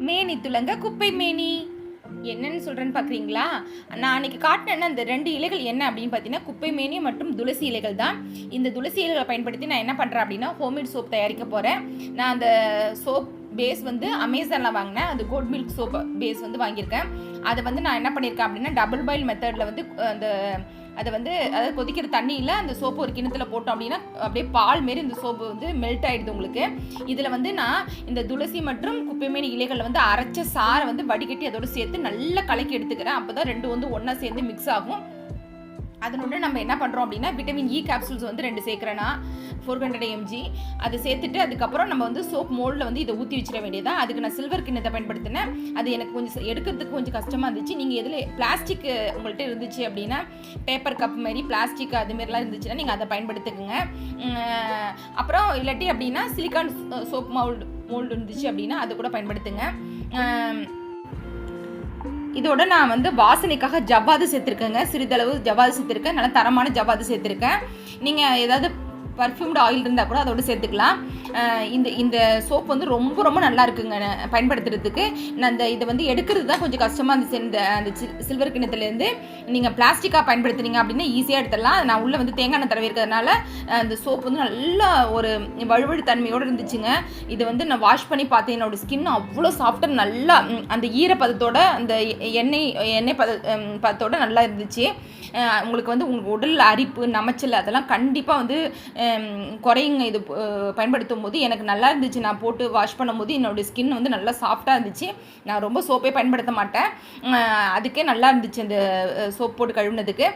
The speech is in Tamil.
மேனி துலங்க குப்பை மேனி. என்னன்னு சொல்கிறேன்னு பார்க்குறீங்களா? நான் அன்றைக்கி காட்டினேன்னா அந்த 2 இலைகள் என்ன அப்படின்னு பார்த்தீங்கன்னா குப்பை மேனி மற்றும் துளசி இலைகள் தான். இந்த துளசி இலைகளை பயன்படுத்தி நான் என்ன பண்ணுறேன் அப்படின்னா ஹோம்மேட் சோப் தயாரிக்க போகிறேன். நான் அந்த சோப் பேஸ் அமேசானில் வாங்கினேன். அது கோட் மில்க் சோப் பேஸ் வாங்கியிருக்கேன். அதை நான் என்ன பண்ணியிருக்கேன் அப்படின்னா டபுள் பாயில் மெத்தடில் அதை அதாவது கொதிக்கிற தண்ணியில் அந்த சோப்பு ஒரு கிணத்துல போட்டோம் அப்படின்னா அப்படியே பால் மாரி இந்த சோப்பு மெல்ட் ஆகிடுது உங்களுக்கு. இதில் நான் இந்த துளசி மற்றும் குப்பைமேனி இலைகளை அரைச்ச சாரை வடிகட்டி அதோடு சேர்த்து நல்லா கலக்கி எடுத்துக்கிறேன். அப்போ தான் 2 ஒன்றா சேர்ந்து மிக்ஸ் ஆகும். அதனோட நம்ம என்ன பண்ணுறோம் அப்படின்னா விட்டமின் இ கேப்சூல்ஸ் 2 சேர்க்குறேன்னா 400 mg அதை சேர்த்துட்டு அதுக்கப்புறம் நம்ம சோப் மோல்டில் இதை ஊற்றி வச்சிட வேண்டியதான். அதுக்கு நான் சில்வர் கிண்ணத்தை பயன்படுத்தினேன். அது எனக்கு கொஞ்சம் எடுக்கிறதுக்கு கொஞ்சம் கஷ்டமாக இருந்துச்சு. நீங்கள் எதில் பிளாஸ்டிக் உங்கள்கிட்ட இருந்துச்சு அப்படின்னா பேப்பர் கப் மாதிரி பிளாஸ்டிக் அதுமாரிலாம் இருந்துச்சுன்னா நீங்கள் அதை பயன்படுத்திக்கோங்க. அப்புறம் இல்லாட்டி அப்படின்னா சிலிக்கான் சோப் மோல்டு இருந்துச்சு அப்படின்னா அதை கூட பயன்படுத்துங்க. இதோட நான் வாசனைக்காக ஜவ்வாது சேர்த்துருக்கேங்க. சிறிதளவு ஜவ்வாது சேர்த்துருக்கேன். நல்லா தரமான ஜவ்வாது சேர்த்துருக்கேன். நீங்கள் ஏதாவது பர்ஃப்யூம்டு ஆயில் இருந்தால் கூட அதோடு சேர்த்துக்கலாம். இந்த சோப் ரொம்ப ரொம்ப நல்லா இருக்குங்க பயன்படுத்துறதுக்கு. நான் இதை எடுக்கிறது தான் கொஞ்சம் கஷ்டமாக இருந்துச்சு. அந்த சில்வர் கிண்ணத்துலேருந்து நீங்கள் பிளாஸ்டிக்காக பயன்படுத்துனீங்க அப்படின்னா ஈஸியாக எடுத்துடலாம். நான் உள்ளே தேங்காய் எண்ணெய் தடவி இருக்கிறதுனால அந்த சோப் நல்ல ஒரு வழுவழு தன்மையோடு இருந்துச்சுங்க. இதை நான் வாஷ் பண்ணி பார்த்தேன். என்னோடய ஸ்கின் அவ்வளோ சாஃப்டாக நல்லா அந்த ஈரப்பதத்தோட அந்த எண்ணெய் பதத்தோட நல்லா இருந்துச்சு. உங்களுக்கு உங்களுக்கு உடல் அரிப்பு நமைச்சல் அதெல்லாம் கண்டிப்பாக குறையுங்க. இது பயன்படுத்தும் போது எனக்கு நல்லா இருந்துச்சு. நான் போட்டு வாஷ் பண்ணும்போது என்னோடய ஸ்கின் நல்லா சாஃப்டாக இருந்துச்சு. நான் ரொம்ப சோப்பே பயன்படுத்த மாட்டேன். அதுக்கே நல்லா இருந்துச்சு அந்த சோப் போட்டு கழுவுனதுக்கு.